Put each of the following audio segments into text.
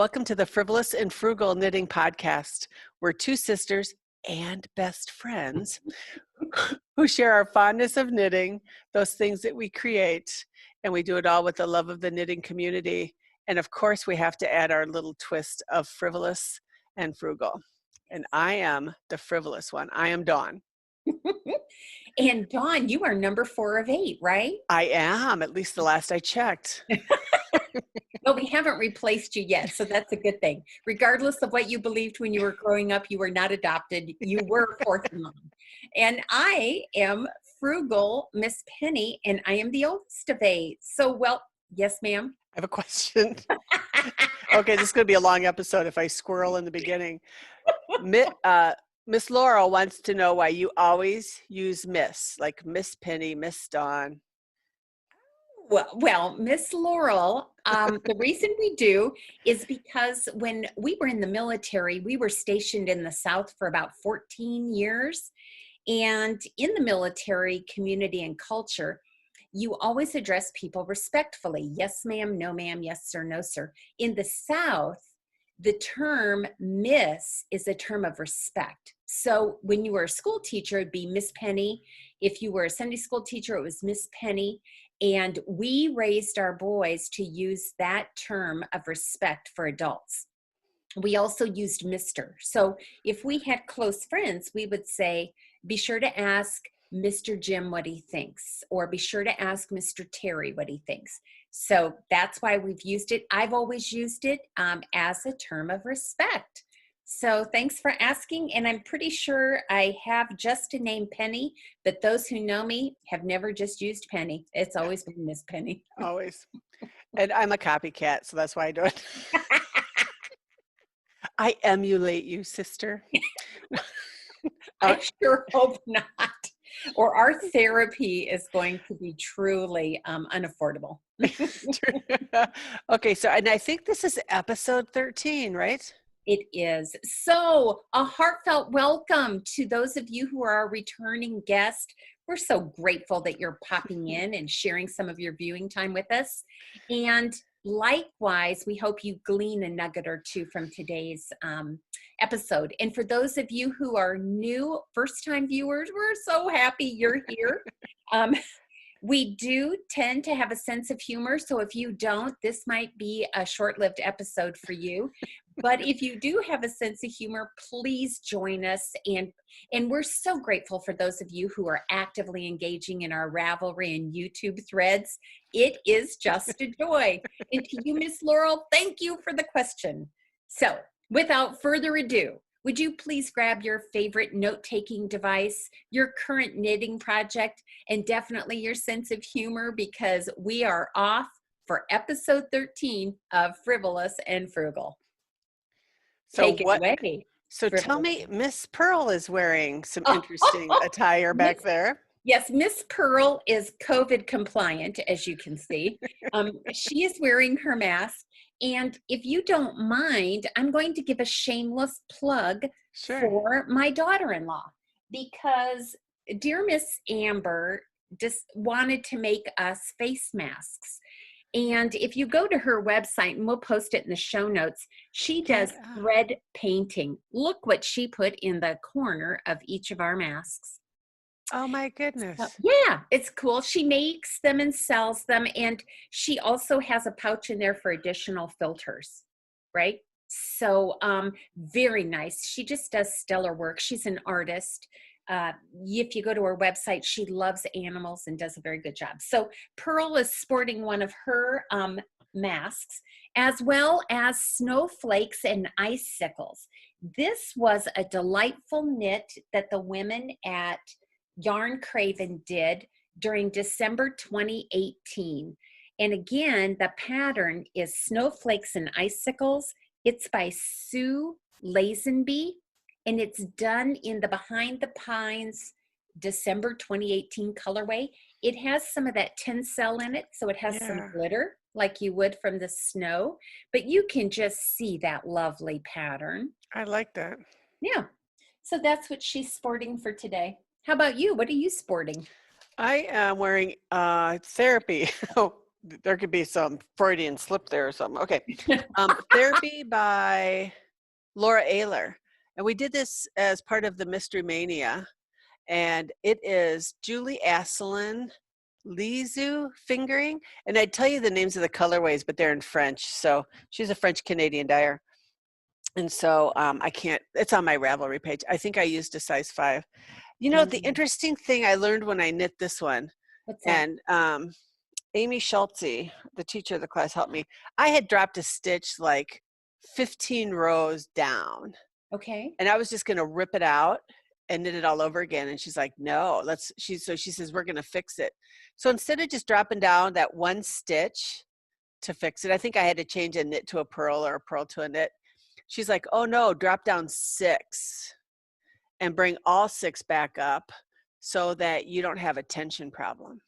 welcome to the Frivolous and Frugal Knitting Podcast. We're two sisters and best friends who share our fondness of knitting, those things that we create, and we do it all with the love of the knitting community. And of course, we have to add our little twist of frivolous and frugal. And I am the frivolous one. I am Dawn. And Dawn, you are number 4 of 8, right? I am, at least the last I checked. No, we haven't replaced you yet, so that's a good thing. Regardless of what you believed when you were growing up, you were not adopted. You were fourth mom. And I am frugal Miss Penny, and I am the oldest of 8. So, well, yes, ma'am. I have a question. Okay, this is going to be a long episode if I squirrel in the beginning. Miss Laurel wants to know why you always use Miss, like Miss Penny, Miss Dawn. Well, Miss Laurel, the reason we do is because when we were in the military, we were stationed in the South for about 14 years. And in the military community and culture, you always address people respectfully. Yes, ma'am, no, ma'am, yes, sir, no, sir. In the South, the term Miss is a term of respect. So when you were a school teacher, it'd be Miss Penny. If you were a Sunday school teacher, it was Miss Penny. And we raised our boys to use that term of respect for adults. We also used Mr. So if we had close friends, we would say, be sure to ask Mr. Jim what he thinks, or be sure to ask Mr. Terry what he thinks. So that's why we've used it. I've always used it as a term of respect. So thanks for asking. And I'm pretty sure I have just a name Penny, but those who know me have never just used Penny. It's always been Miss Penny. Always. And I'm a copycat, so that's why I do it. I emulate you, sister. I sure hope not. Or our therapy is going to be truly unaffordable. Okay, so, and I think this is episode 13, right? It is. So a heartfelt welcome to those of you who are our returning guests. We're so grateful that you're popping in and sharing some of your viewing time with us. And likewise, we hope you glean a nugget or two from today's episode. And for those of you who are new, first-time viewers, we're so happy you're here. We do tend to have a sense of humor, so if you don't, this might be a short-lived episode for you. But if you do have a sense of humor, please join us. And we're so grateful for those of you who are actively engaging in our Ravelry and YouTube threads. It is just a joy. And to you, Miss Laurel, thank you for the question. So without further ado, would you please grab your favorite note-taking device, your current knitting project, and definitely your sense of humor, because we are off for episode 13 of Frivolous and Frugal. So take it away. So Frivolous. Tell me, Miss Pearl is wearing some interesting attire back there. Yes, Miss Pearl is COVID compliant, as you can see. She is wearing her mask. And if you don't mind, I'm going to give a shameless plug for my daughter-in-law, because dear Miss Amber just wanted to make us face masks. And if you go to her website, and we'll post it in the show notes, she does thread painting. Look what she put in the corner of each of our masks. Oh my goodness. Yeah, it's cool. She makes them and sells them. And she also has a pouch in there for additional filters, right? So very nice. She just does stellar work. She's an artist. If you go to her website, she loves animals and does a very good job. So Pearl is sporting one of her masks, as well as snowflakes and icicles. This was a delightful knit that the women at Yarn Craven did during December 2018. And again, the pattern is Snowflakes and Icicles. It's by Sue Lazenby, and it's done in the Behind the Pines December 2018 colorway. It has some of that tinsel in it, so it has some glitter like you would from the snow, but you can just see that lovely pattern. I like that. Yeah. So that's what she's sporting for today. How about you? What are you sporting? I am wearing therapy. There could be some Freudian slip there or something. Okay. Therapy by Laura Aylor. And we did this as part of the Mystery Mania. And it is Julie Asselin, Leizu fingering. And I'd tell you the names of the colorways, but they're in French. So she's a French-Canadian dyer. And so I can't, it's on my Ravelry page. I think I used a size 5. You know, the interesting thing I learned when I knit this one, What's that? and Amy Schultze, the teacher of the class, helped me. I had dropped a stitch like 15 rows down. Okay. And I was just going to rip it out and knit it all over again. And she's like, no, she says, we're going to fix it. So instead of just dropping down that one stitch to fix it, I think I had to change a knit to a purl or a purl to a knit. She's like, oh no, drop down 6 and bring all 6 back up so that you don't have a tension problem.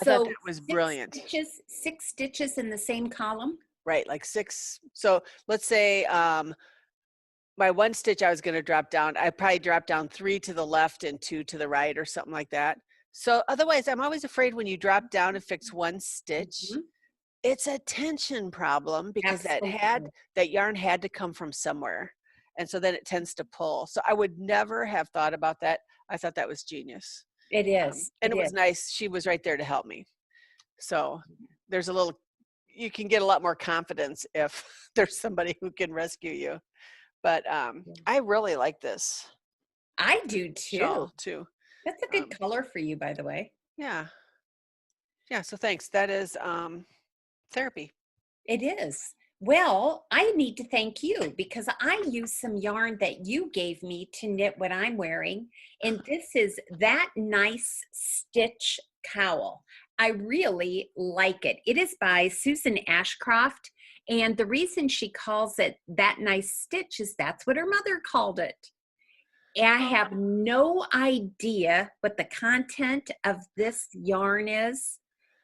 I thought that was brilliant. 6 stitches in the same column? Right, like 6. So let's say my one stitch I was going to drop down, I probably dropped down 3 to the left and 2 to the right or something like that. So otherwise, I'm always afraid when you drop down and fix one stitch, it's a tension problem because that yarn had to come from somewhere. And so then it tends to pull. So I would never have thought about that. I thought that was genius. It is. And it was nice. She was right there to help me. So there's you can get a lot more confidence if there's somebody who can rescue you. But I really like this. I do too. That's a good color for you, by the way. Yeah. Yeah. So thanks. That is therapy. It is. Well, I need to thank you because I used some yarn that you gave me to knit what I'm wearing. And this is That Nice Stitch Cowl. I really like it. It is by Susan Ashcroft. And the reason she calls it That Nice Stitch is that's what her mother called it. I have no idea what the content of this yarn is.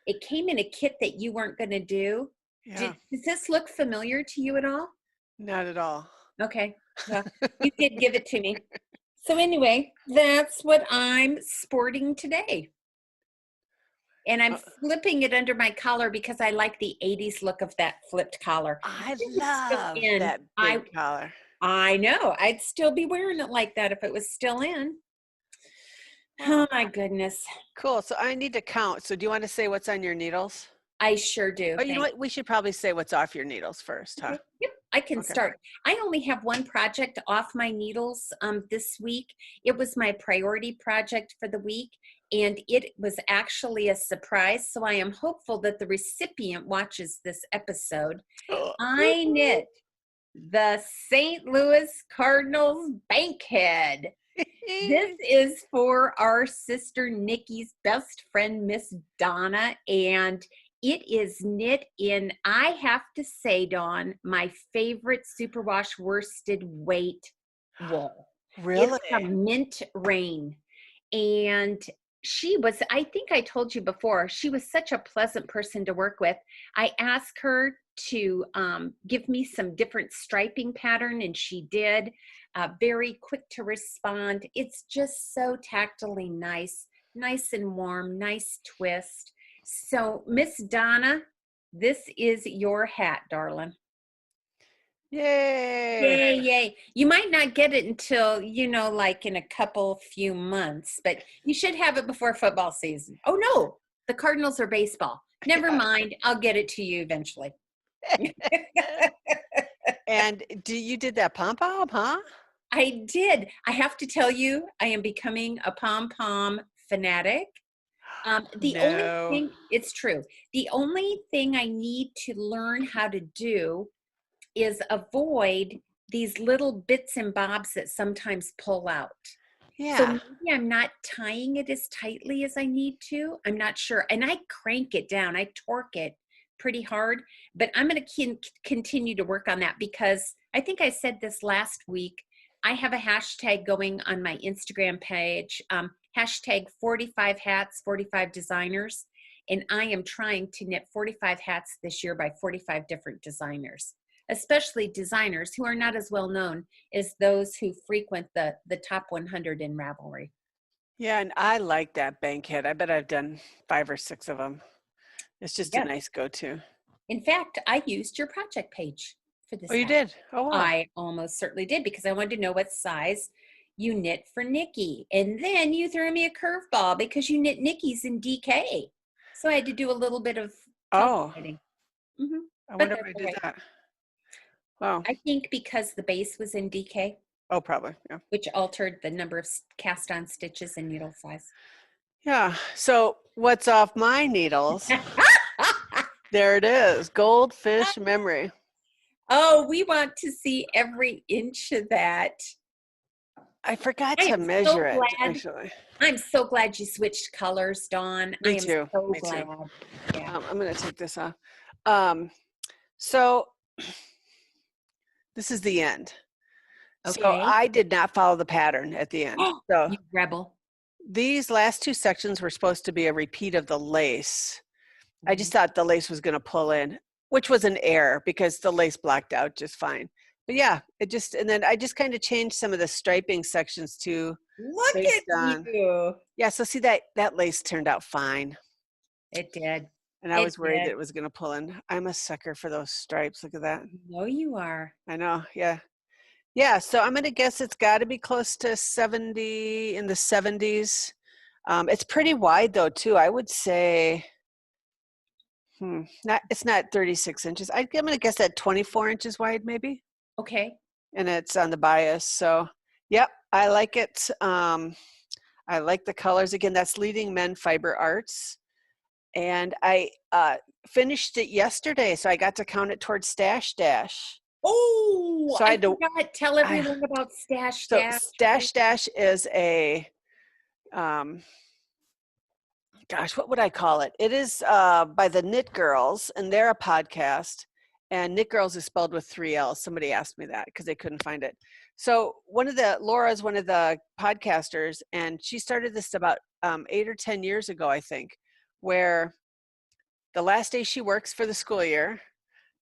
It came in a kit that you weren't going to do. Yeah. Does this look familiar to you at all? Not at all. Okay. Well, you did give it to me. So anyway, that's what I'm sporting today. And I'm flipping it under my collar because I like the 80s look of that flipped collar. I love that big collar. I know. I'd still be wearing it like that if it was still in. Oh my goodness. Cool. So I need to count. So do you want to say what's on your needles? I sure do. Oh, you know what? We should probably say what's off your needles first, huh? Yep, I can start. I only have one project off my needles this week. It was my priority project for the week, and it was actually a surprise. So I am hopeful that the recipient watches this episode. I knit the St. Louis Cardinals Bankhead. This is for our sister Nikki's best friend, Miss Donna, and it is knit in, I have to say, Dawn, my favorite superwash worsted weight wool. Really? It's a mint rain. And she was, I think I told you before, she was such a pleasant person to work with. I asked her to give me some different striping pattern, and she did. Very quick to respond. It's just so tactily nice and warm, nice twist. So, Miss Donna, this is your hat, darling. Yay! Yay, yay. You might not get it until, like in a few months, but you should have it before football season. Oh, no, the Cardinals are baseball. Never mind. I'll get it to you eventually. And you did that pom-pom, huh? I did. I have to tell you, I am becoming a pom-pom fanatic. Only thing, it's true. The only thing I need to learn how to do is avoid these little bits and bobs that sometimes pull out. Yeah. So maybe I'm not tying it as tightly as I need to. I'm not sure. And I crank it down. I torque it pretty hard, but I'm going to continue to work on that because I think I said this last week. I have a hashtag going on my Instagram page, hashtag 45 hats, 45 designers. And I am trying to knit 45 hats this year by 45 different designers, especially designers who are not as well known as those who frequent the top 100 in Ravelry. Yeah, and I like that Bankhead. I bet I've done 5 or 6 of them. It's just a Yes. nice go-to. In fact, I used your project page for this. Oh, you did? Oh, wow. I almost certainly did, because I wanted to know what size you knit for Nikki. And then you threw me a curveball because you knit Nikki's in DK. So I had to do a little bit of calculating. Mm-hmm. I wonder if I did that. Wow. I think because the base was in DK. Oh, probably. Yeah. Which altered the number of cast on stitches and needle size. Yeah. So what's off my needles? There it is. Goldfish memory. Oh, we want to see every inch of that. I forgot to measure it, actually. I'm so glad you switched colors, Dawn. Me too. So glad. Yeah. I'm going to take this off. So this is the end. Okay. So I did not follow the pattern at the end. So you rebel. These last two sections were supposed to be a repeat of the lace. I just thought the lace was going to pull in, which was an error because the lace blocked out just fine. But yeah, and then I just kind of changed some of the striping sections too. Look at you. Yeah, so see that lace turned out fine. It did. And I was worried that it was going to pull in. I'm a sucker for those stripes. Look at that. No, you are. I know. Yeah. Yeah. So I'm going to guess it's got to be close to 70, in the 70s. It's pretty wide though, too. I would say, it's not 36 inches. I'm going to guess that 24 inches wide, maybe. Okay. And it's on the bias. So, yep, I like it. I like the colors. Again, that's Leading Men Fiber Arts. And I finished it yesterday, so I got to count it towards Stash Dash. Oh, so I forgot. Tell everyone about Stash Dash. So Stash Dash is a, what would I call it? It is by the Knit Girls, and they're a podcast. And Knit Girls is spelled with 3 L's. Somebody asked me that because they couldn't find it. So Laura's one of the podcasters, and she started this about 8 or 10 years ago, I think, where the last day she works for the school year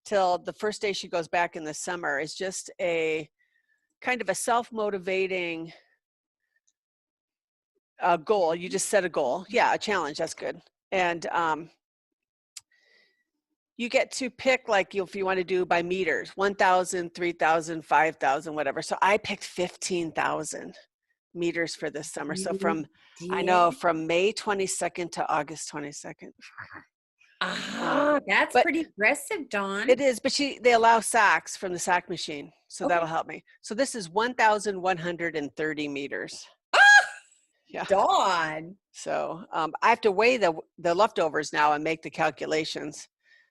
till the first day she goes back in the summer is just a kind of a self-motivating goal. You just set a goal. Yeah, a challenge. That's good. And you get to pick, like, if you want to do by meters, 1,000, 3,000, 5,000, whatever. So I picked 15,000 meters for this summer. So from May 22nd to August 22nd. That's pretty aggressive, Dawn. It is, but they allow socks from the sock machine. So that'll help me. So this is 1,130 meters. Yeah. Dawn. So I have to weigh the leftovers now and make the calculations.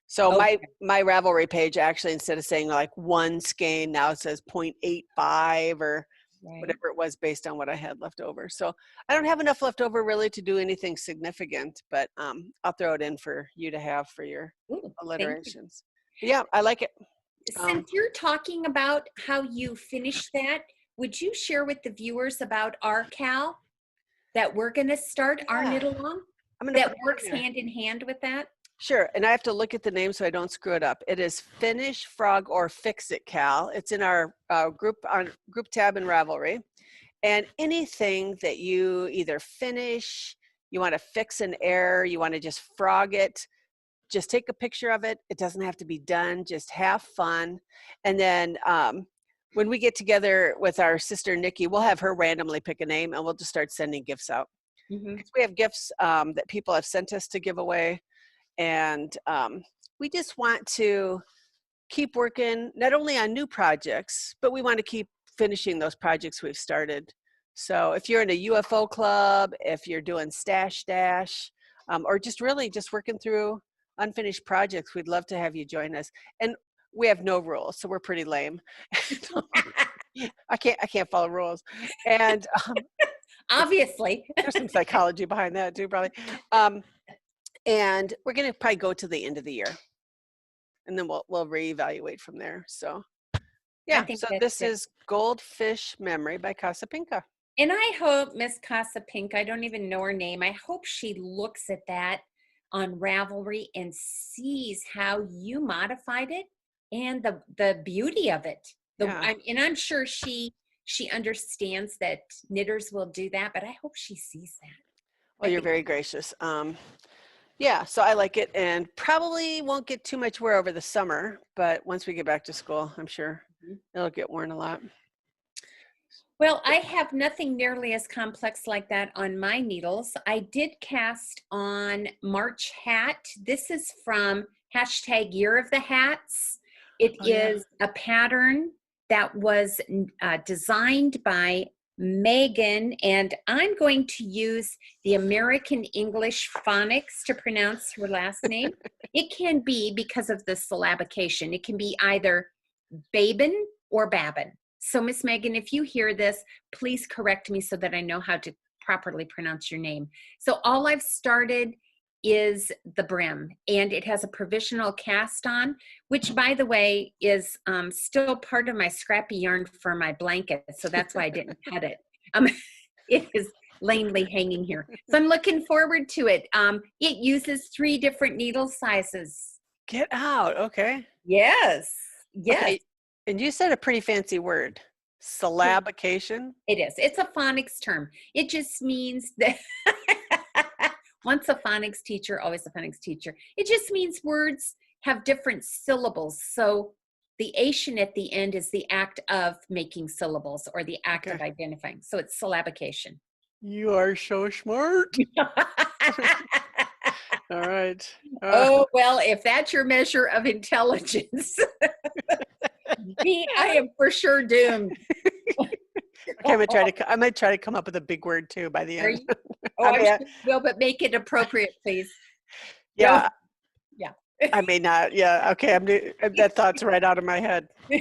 So my Ravelry page actually, instead of saying like 1 skein, now it says 0.85 or whatever it was based on what I had left over. So I don't have enough left over really to do anything significant, but I'll throw it in for you to have for your alliterations. But yeah, I like it. Since you're talking about how you finished that, would you share with the viewers about our cowl that we're going to start our knit along that works hand in hand with that? Sure, and I have to look at the name so I don't screw it up. It is Finish, Frog, or Fix It Cowl. It's in our group tab in Ravelry. And anything that you either finish, you want to fix an error, you want to just frog it, just take a picture of it. It doesn't have to be done. Just have fun. And then when we get together with our sister Nikki, we'll have her randomly pick a name, and we'll just start sending gifts out. Because we have gifts that people have sent us to give away. And we just want to keep working not only on new projects, but we want to keep finishing those projects we've started. So if you're in a UFO Club, if you're doing Stash Dash, or just really just working through unfinished projects, we'd love to have you join us. And we have no rules, so we're pretty lame. I can't follow rules. And obviously there's some psychology behind that too, probably. And we're going to probably go to the end of the year, and then we'll reevaluate from there. So, yeah. So this is Goldfish Memory by Casa Pinka. And I hope Miss Casa Pinka, I don't even know her name, I hope she looks at that on Ravelry and sees how you modified it and the beauty of it. And I'm sure she understands that knitters will do that, but I hope she sees that. Well, you're very gracious. Yeah, so I like it, and probably won't get too much wear over the summer, but once we get back to school, I'm sure it'll get worn a lot. Well, I have nothing nearly as complex like that on my needles. I did cast on March Hat. This is from hashtag Year of the Hats. It is a pattern that was designed by Megan, and I'm going to use the American English phonics to pronounce her last name. It can be, because of the syllabication, it can be either Babin or Babin. So, Miss Megan, if you hear this, please correct me so that I know how to properly pronounce your name. So all I've started is the brim, and it has a provisional cast on, which, by the way, is still part of my scrappy yarn for my blanket. So that's why I didn't cut it. It is lamely hanging here. So I'm looking forward to it. It uses 3 different needle sizes. Get out. Okay. Yes. Yes. Okay. And you said a pretty fancy word, syllabication. It is. It's a phonics term. It just means that once a phonics teacher, always a phonics teacher. It just means words have different syllables. So the ation at the end is the act of making syllables, or the act of identifying. So it's syllabication. You are so smart. All right. Oh, well, if that's your measure of intelligence, I am for sure doomed. Okay, I might try to come up with a big word too by the end. I'm sure you will, but make it appropriate, please. Yeah. No. Yeah. I may not. Yeah. Okay. That thought's right out of my head. All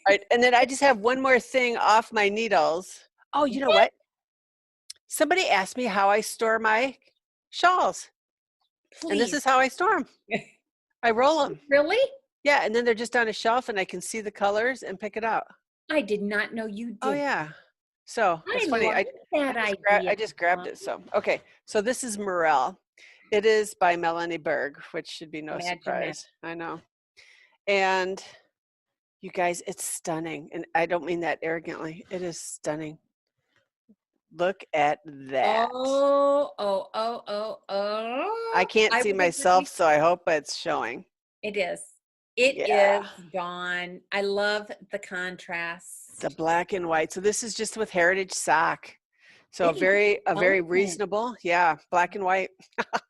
right. And then I just have one more thing off my needles. Oh, you know what? Somebody asked me how I store my shawls. Please. And this is how I store them. I roll them. Really? Yeah. And then they're just on a shelf, and I can see the colors and pick it out. I did not know you did. Oh, yeah. So that's funny. I just grabbed it. So, okay. So this is Morel. It is by Melanie Berg, which should be no surprise. I know. And you guys, it's stunning. And I don't mean that arrogantly. It is stunning. Look at that. Oh. I can't see myself, so I hope it's showing. It is. It is gone. I love the contrast. The black and white. So this is just with heritage sock. So a very reasonable, black and white.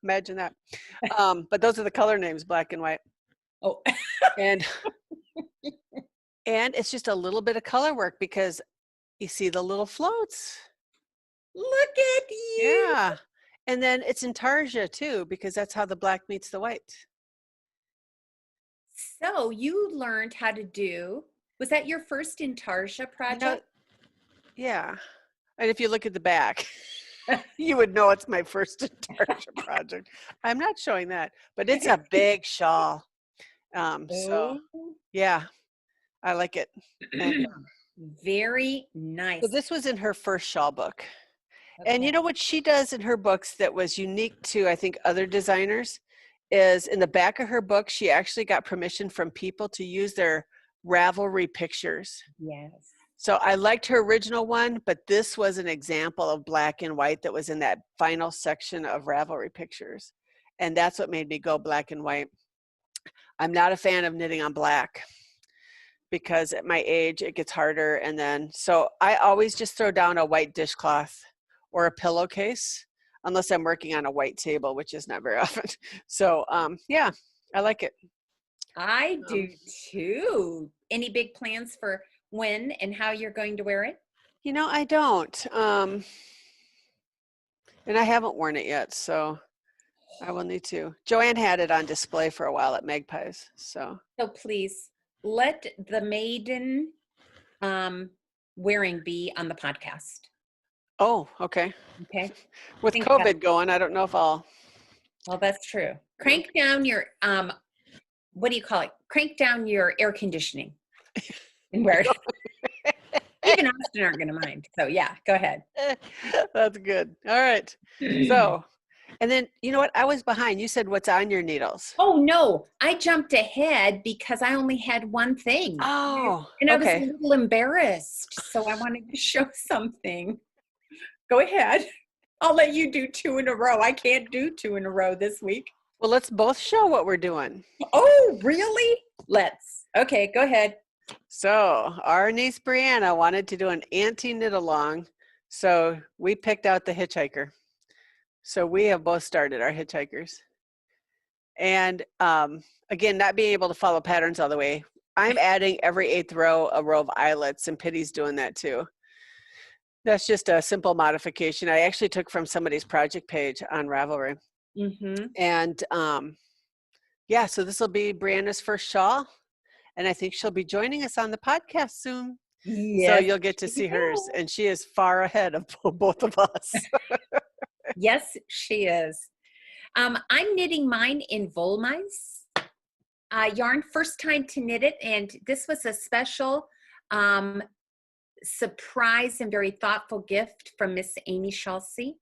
Imagine that. But those are the color names, black and white. Oh. and it's just a little bit of color work, because you see the little floats. Look at you. Yeah. And then it's intarsia too, because that's how the black meets the white. So you learned how to do, was that your first intarsia project? Yeah. And if you look at the back, you would know it's my first intarsia project. I'm not showing that, but it's a big shawl. So yeah, I like it. And, very nice. So this was in her first shawl book. Okay. And you know what she does in her books that was unique to, I think, other designers, is in the back of her book, she actually got permission from people to use their Ravelry pictures. Yes. So I liked her original one, but this was an example of black and white that was in that final section of Ravelry pictures. And that's what made me go black and white. I'm not a fan of knitting on black, because at my age, it gets harder. And then, so I always just throw down a white dishcloth or a pillowcase, unless I'm working on a white table, which is not very often. So yeah, I like it. I do too. Any big plans for when and how you're going to wear it? You know, I don't. And I haven't worn it yet, so I will need to. Joanne had it on display for a while at Magpies. So please let the maiden wearing be on the podcast. Oh, okay. Okay. With COVID going, I don't know if I'll. Well, that's true. Crank down your, what do you call it? Crank down your air conditioning. And wear it. Even Austin aren't going to mind. So yeah, go ahead. That's good. All right. So, and then, you know what? I was behind. You said, what's on your needles? Oh, no. I jumped ahead because I only had one thing. Oh, and I was a little embarrassed. So I wanted to show something. Go ahead. I'll let you do 2 in a row. I can't do 2 in a row this week. Well, let's both show what we're doing. Oh, really? Let's. Okay, go ahead. So our niece Brianna wanted to do an auntie knit along. So we picked out the hitchhiker. So we have both started our hitchhikers. And again, not being able to follow patterns all the way, I'm adding every 8th row a row of eyelets, and Pitty's doing that too. That's just a simple modification I actually took from somebody's project page on Ravelry. Mm-hmm. And yeah, so this will be Brianna's first shawl, and I think she'll be joining us on the podcast soon. Yes, so you'll get to see hers, and she is far ahead of both of us. Yes, she is. I'm knitting mine in Volmai's yarn, first time to knit it, and this was a special surprise and very thoughtful gift from Miss Amy Shalsey.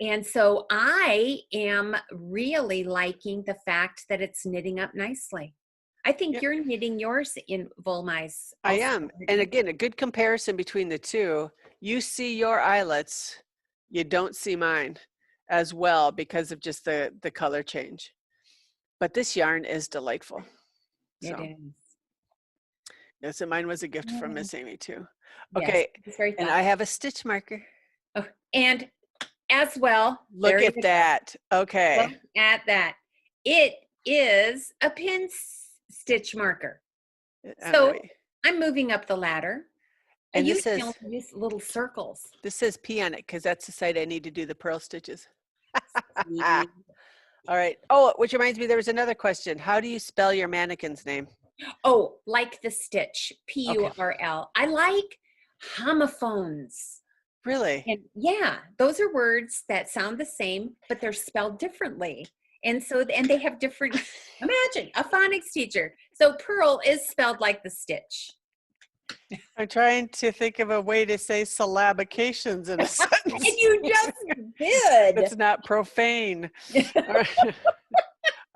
And so I am really liking the fact that it's knitting up nicely. I think you're knitting yours in Volmai's. I am. And again, a good comparison between the two. You see your eyelets, you don't see mine as well because of just the color change. But this yarn is delightful. It is. Yes, and mine was a gift from Miss Amy too. Yes, Okay, it's very and I have a stitch marker. Oh, and as well, Look at that. Okay. Look at that. It is a pin stitch marker. So I'm moving up the ladder. And you this says use little circles. This says P on it because that's the side I need to do the purl stitches. All right. Oh, which reminds me, there was another question. How do you spell your mannequin's name? Oh, like the stitch, P-U-R-L. I like homophones. Really? And yeah, those are words that sound the same, but they're spelled differently. And so, and they have different, imagine a phonics teacher. So purl is spelled like the stitch. I'm trying to think of a way to say syllabications in a sentence. And you just did. It's not profane.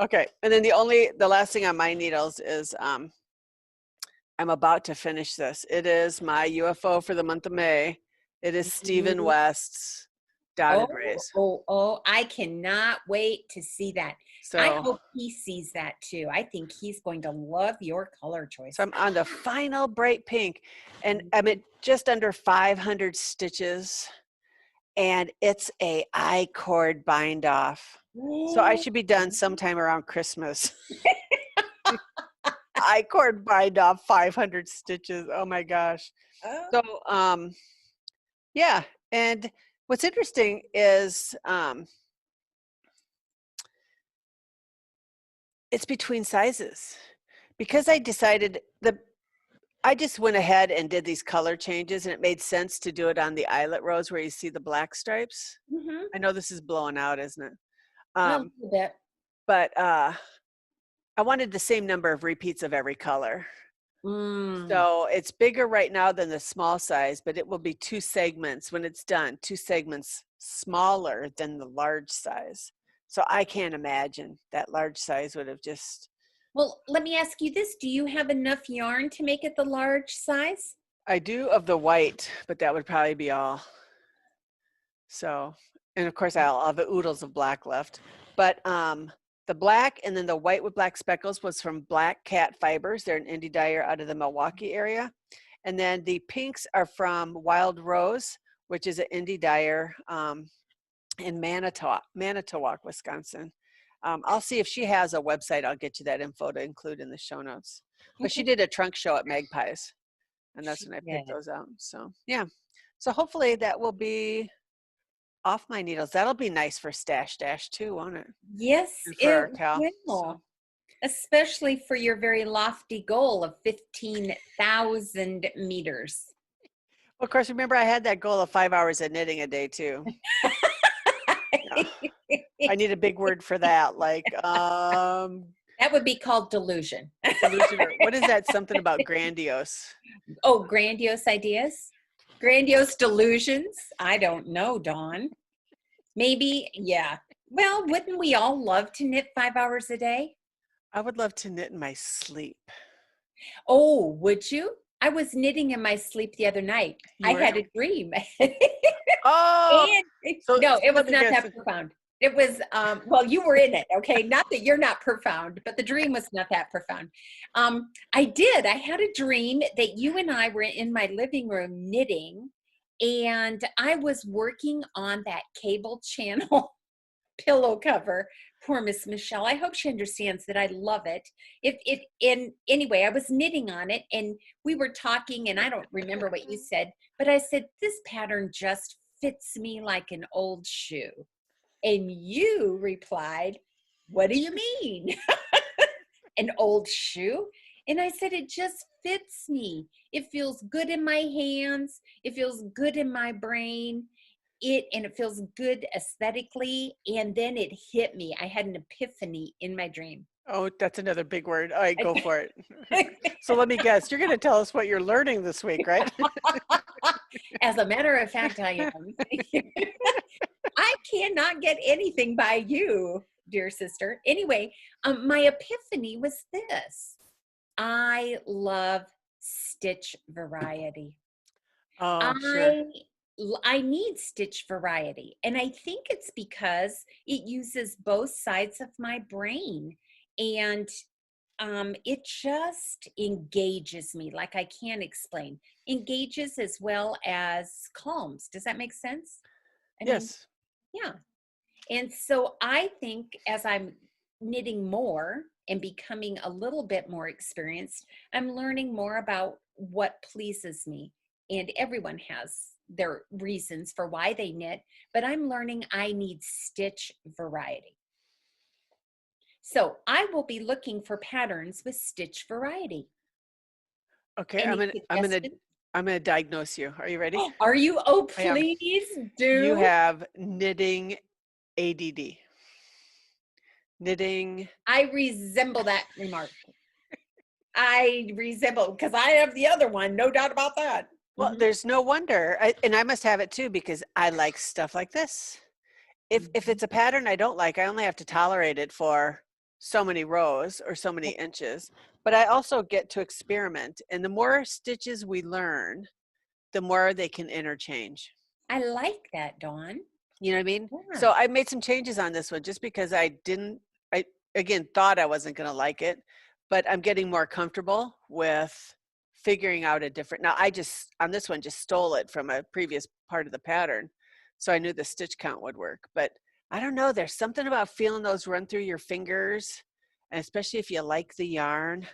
Okay. And then the last thing on my needles is I'm about to finish this. It is my UFO for the month of May. It is Stephen West's dotted rays. Oh, I cannot wait to see that. So I hope he sees that too. I think he's going to love your color choice. So I'm on the final bright pink, and I'm at just under 500 stitches, and it's a I-cord bind off. So I should be done sometime around Christmas. I-cord bind off 500 stitches. Oh my gosh. So yeah, and what's interesting is it's between sizes, because I decided I just went ahead and did these color changes, and it made sense to do it on the eyelet rows where you see the black stripes. Mm-hmm. I know this is blowing out, isn't it? A little bit. But I wanted the same number of repeats of every color. So it's bigger right now than the small size, but it will be 2 segments when it's done, 2 segments smaller than the large size. So I can't imagine that large size would have just. Well, let me ask you this. Do you have enough yarn to make it the large size? I do of the white, but that would probably be all. So, and of course I'll have the oodles of black left. But the black and then the white with black speckles was from Black Cat Fibers. They're an indie dyer out of the Milwaukee area. And then the pinks are from Wild Rose, which is an indie dyer in Manitowoc, Wisconsin. I'll see if she has a website. I'll get you that info to include in the show notes. But she did a trunk show at Magpies, and that's when I picked those out. So yeah, so hopefully that will be off my needles. That'll be nice for Stash too, won't it? Yes, it will. So. Especially for your very lofty goal of 15,000 meters. Well, of course, remember I had that goal of 5 hours of knitting a day too. I need a big word for that. Like, that would be called delusion. What is that? Something about grandiose. Oh, grandiose ideas? Grandiose delusions? I don't know, Dawn. Maybe, yeah. Well, wouldn't we all love to knit 5 hours a day? I would love to knit in my sleep. Oh, would you? I was knitting in my sleep the other night. I had a dream. Oh! No, it was not that profound. It was, well, you were in it, okay? Not that you're not profound, but the dream was not that profound. I had a dream that you and I were in my living room knitting, and I was working on that cable channel pillow cover. Poor Miss Michelle. I hope she understands that I love it. Anyway, I was knitting on it, and we were talking, and I don't remember what you said, but I said, this pattern just fits me like an old shoe. And you replied, what do you mean? An old shoe? And I said, it just fits me. It feels good in my hands. It feels good in my brain. It feels good aesthetically. And then it hit me. I had an epiphany in my dream. Oh, that's another big word. All right, go for it. So let me guess. You're going to tell us what you're learning this week, right? As a matter of fact, I am. I cannot get anything by you, dear sister. Anyway, my epiphany was this. I love stitch variety. Oh, sure. I need stitch variety. And I think it's because it uses both sides of my brain. And it just engages me like I can't explain. Engages as well as calms. Does that make sense? Yes. Yeah. And so I think as I'm knitting more and becoming a little bit more experienced, I'm learning more about what pleases me. And everyone has their reasons for why they knit, but I'm learning I need stitch variety. So I will be looking for patterns with stitch variety. Okay, Any I'm suggestions? gonna diagnose you. Are you ready? Are you? Oh, I am. please You do. have knitting ADD. Knitting. I resemble that remark. I resemble, because I have the other one, no doubt about that. Well, there's no wonder. And I must have it too, because I like stuff like this. If it's a pattern I don't like, I only have to tolerate it for so many rows or so many inches. But I also get to experiment. And the more stitches we learn, the more they can interchange. I like that, Dawn. You know what I mean? Yeah. So I made some changes on this one just because I again thought I wasn't going to like it, but I'm getting more comfortable with figuring out a different. Now I just on this one just stole it from a previous part of the pattern, so I knew the stitch count would work. But I don't know. There's something about feeling those run through your fingers, and especially if you like the yarn.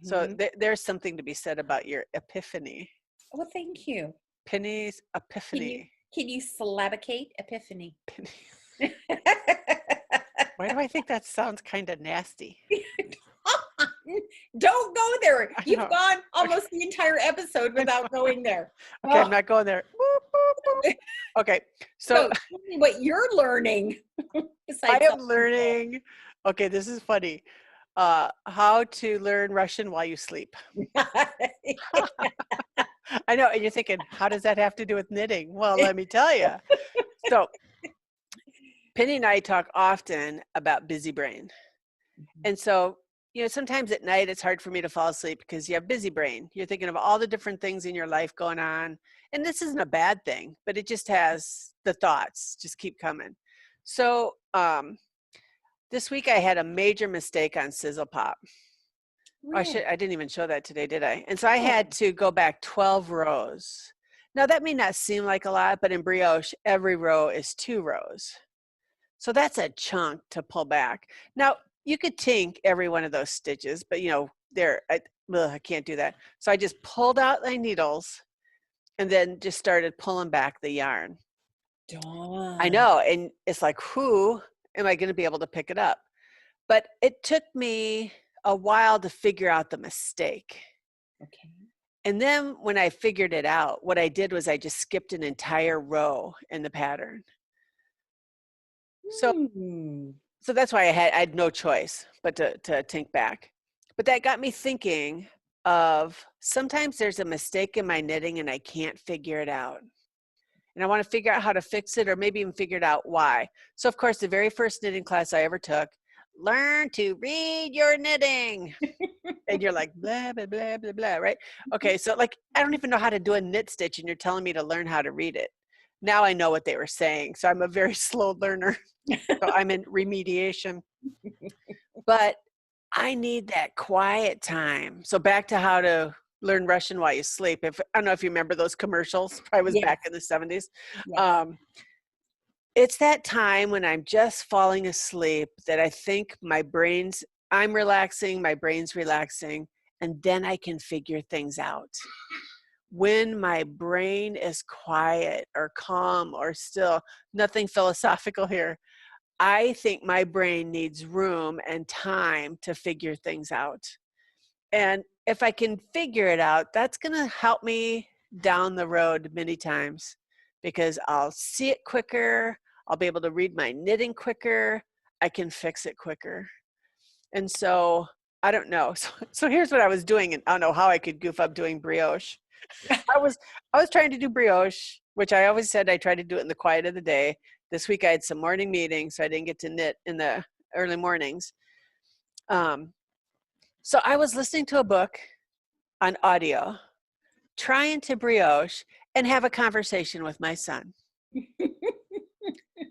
So there's something to be said about your epiphany. Well, thank you. Penny's epiphany. Can you syllabicate epiphany? Penny. Why do I think that sounds kind of nasty? Don't go there. You've gone almost the entire episode without going there. Okay, I'm not going there. Okay, so tell me what you're learning. I am learning. Okay, this is funny. How to learn Russian while you sleep. I know, and you're thinking, how does that have to do with knitting? Well, let me tell you. So, Penny and I talk often about busy brain. And so, you know, sometimes at night it's hard for me to fall asleep because you have busy brain. You're thinking of all the different things in your life going on. And this isn't a bad thing, but it just has the thoughts just keep coming. So, this week I had a major mistake on Sizzle Pop. Really? I didn't even show that today, did I? And so I had to go back 12 rows. Now that may not seem like a lot, but in brioche, every row is 2 rows. So that's a chunk to pull back. Now you could tink every one of those stitches, but you know, I can't do that. So I just pulled out my needles and then just started pulling back the yarn. Dawn. I know. And it's like, who am I going to be able to pick it up? But it took me a while to figure out the mistake. Okay. And then when I figured it out, what I did was I just skipped an entire row in the pattern. So that's why I had no choice but to tink back. But that got me thinking of sometimes there's a mistake in my knitting and I can't figure it out. And I want to figure out how to fix it or maybe even figure out why. So of course, the very first knitting class I ever took, learn to read your knitting. And you're like, blah, blah, blah, blah, blah, right? Okay, so like, I don't even know how to do a knit stitch and you're telling me to learn how to read it. now I know what they were saying. So I'm a very slow learner. So I'm in remediation. But I need that quiet time. So back to how to learn Russian while you sleep. I don't know if you remember those commercials. I was back in the 70s. Yes. It's that time when I'm just falling asleep that I think I'm relaxing, my brain's relaxing, and then I can figure things out. When my brain is quiet or calm or still, nothing philosophical here, I think my brain needs room and time to figure things out. And if I can figure it out, that's going to help me down the road many times because I'll see it quicker. I'll be able to read my knitting quicker. I can fix it quicker. And so I don't know. So here's what I was doing, and I don't know how I could goof up doing brioche. I was trying to do brioche, which I always said I tried to do it in the quiet of the day. This week I had some morning meetings, so I didn't get to knit in the early mornings. So I was listening to a book on audio, trying to brioche and have a conversation with my son.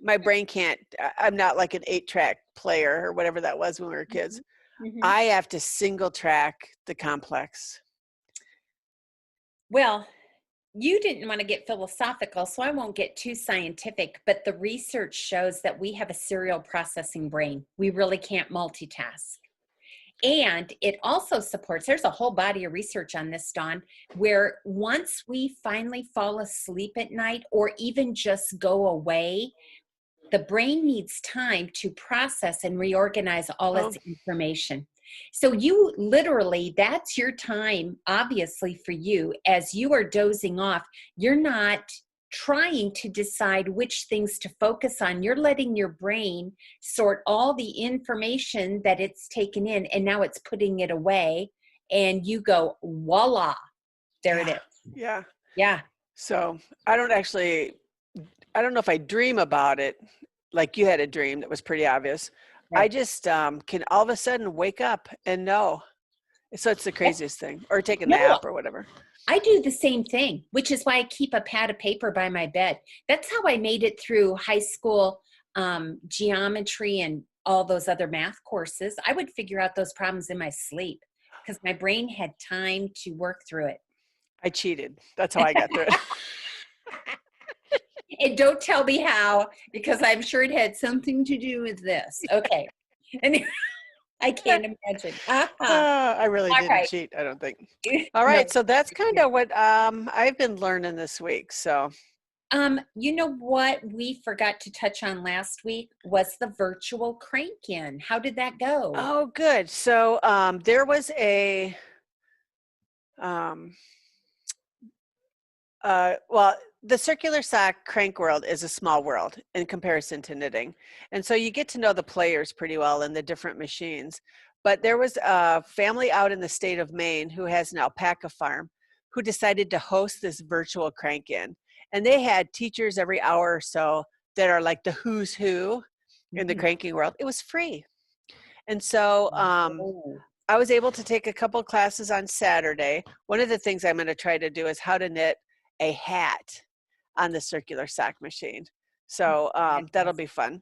My brain can't, I'm not like an 8-track player or whatever that was when we were kids. Mm-hmm. I have to single track the complex. Well, you didn't want to get philosophical, so I won't get too scientific, but the research shows that we have a serial processing brain. We really can't multitask. And it also supports, there's a whole body of research on this, Dawn, where once we finally fall asleep at night or even just go away, the brain needs time to process and reorganize all its information. So you literally, that's your time, obviously, for you. As you are dozing off, you're not trying to decide which things to focus on. You're letting your brain sort all the information that it's taken in, and now it's putting it away, and you go, voila, there it is. Yeah. Yeah. So I don't know if I dream about it like you had a dream that was pretty obvious. Right. I just can all of a sudden wake up and know. So it's the craziest thing. Or take a nap or whatever. I do the same thing, which is why I keep a pad of paper by my bed. That's how I made it through high school geometry and all those other math courses. I would figure out those problems in my sleep because my brain had time to work through it. I cheated. That's how I got through it. And don't tell me how, because I'm sure it had something to do with this. Okay. And I can't imagine. I really didn't cheat, I don't think. All right. No, so that's kind of what I've been learning this week. So, you know what we forgot to touch on last week was the virtual crank-in. How did that go? Oh, good. So there was a, the circular sock crank world is a small world in comparison to knitting. And so you get to know the players pretty well in the different machines. But there was a family out in the state of Maine who has an alpaca farm who decided to host this virtual crank-in. And they had teachers every hour or so that are like the who's who in the cranking world. It was free. And so I was able to take a couple classes on Saturday. One of the things I'm going to try to do is how to knit a hat on the circular sock machine. So that'll be fun.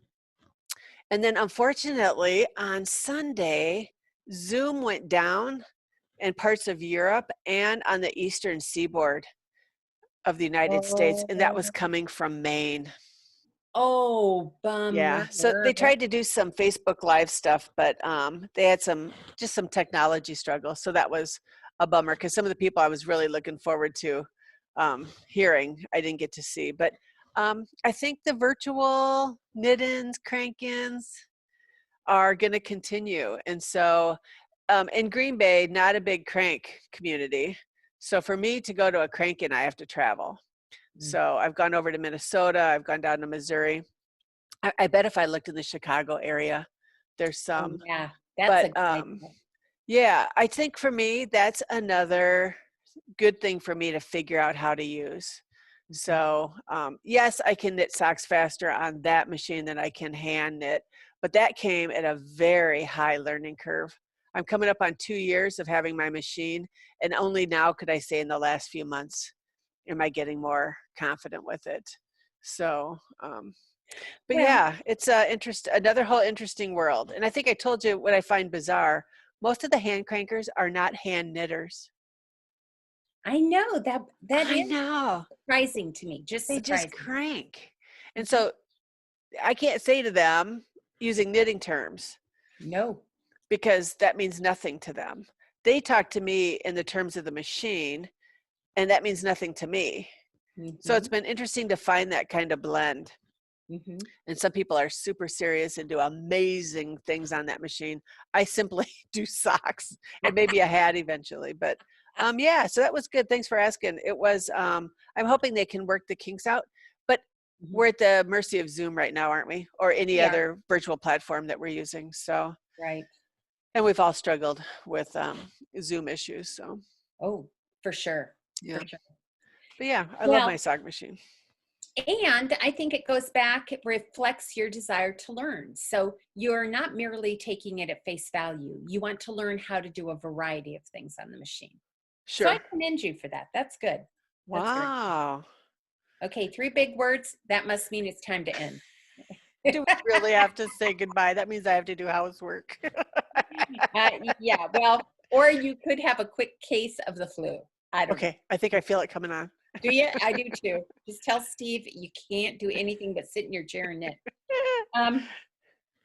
And then unfortunately on Sunday, Zoom went down in parts of Europe and on the eastern seaboard of the United States. And that was coming from Maine. Oh, bummer. Yeah, so they tried to do some Facebook Live stuff, but they had some technology struggles. So that was a bummer because some of the people I was really looking forward to hearing, I didn't get to see. But I think the virtual knit-ins, crank-ins are going to continue. And so in Green Bay, not a big crank community. So for me to go to a crank-in, I have to travel. So I've gone over to Minnesota. I've gone down to Missouri. I bet if I looked in the Chicago area, there's some. Oh, yeah, that's yeah, I think for me, that's another good thing for me to figure out how to use. So yes, I can knit socks faster on that machine than I can hand knit, but that came at a very high learning curve. I'm coming up on 2 years of having my machine, and only now could I say in the last few months am I getting more confident with it. So, but Well, yeah, it's another whole interesting world. And I think I told you what I find bizarre. Most of the hand crankers are not hand knitters. I know that I is know. surprising to me, just They just surprising. crank. And Mhm. so I can't say to them using knitting terms No. because that means nothing to them. They talk to me in the terms of the machine, and that means nothing to me. So it's Mhm. been interesting to find that kind of blend. Mhm. And some people are super serious and do amazing things on that machine. I simply do socks and maybe a hat eventually. But yeah, so that was good. Thanks for asking. It was, I'm hoping they can work the kinks out. But Mhm. we're at the mercy of Zoom right now, aren't we? Or any We are, other virtual platform that we're using. So, right. and we've all struggled with Zoom issues. So, Oh, for sure. For yeah. sure. But yeah, I love my Well, sock machine. and I think it goes back, it reflects your desire to learn. So you're not merely taking it at face value. You want to learn how to do a variety of things on the machine. So I Sure. commend you for that. That's good. That's very Wow. good. Okay, 3 big words. That must mean it's time to end. Do we really have to say goodbye? That means I have to do housework. Yeah, well, or you could have a quick case of the flu. I don't know. Okay, I think I feel it coming on. Do you? I do too. Just tell Steve you can't do anything but sit in your chair and knit. Um,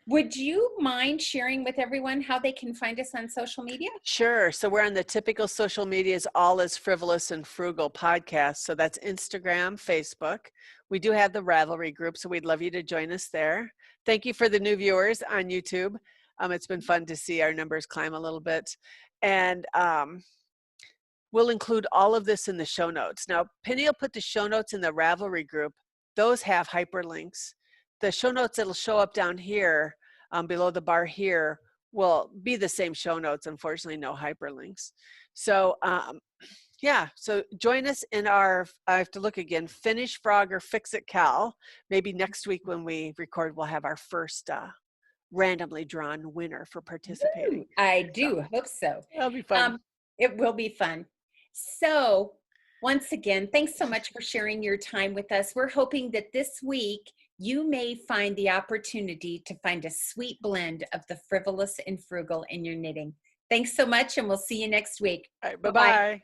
would you mind sharing with everyone how they can find us on social media? Sure. So we're on the typical social medias, all is Frivolous and Frugal podcast. So that's Instagram, Facebook. We do have the Ravelry group, so we'd love you to join us there. Thank you for the new viewers on YouTube. It's been fun to see our numbers climb a little bit. And we'll include all of this in the show notes. Now, Penny will put the show notes in the Ravelry group. Those have hyperlinks. The show notes that'll show up down here, below the bar here, will be the same show notes. Unfortunately, no hyperlinks. So, yeah, so join us in our, I have to look again, Finish Frog or Fix It Cowl. Maybe next week when we record, we'll have our first randomly drawn winner for participating. Ooh, I So do hope so. that'll be fun. It will be fun. So, once again, thanks so much for sharing your time with us. We're hoping that this week you may find the opportunity to find a sweet blend of the frivolous and frugal in your knitting. Thanks so much, and we'll see you next week. All right, Bye-bye. bye-bye.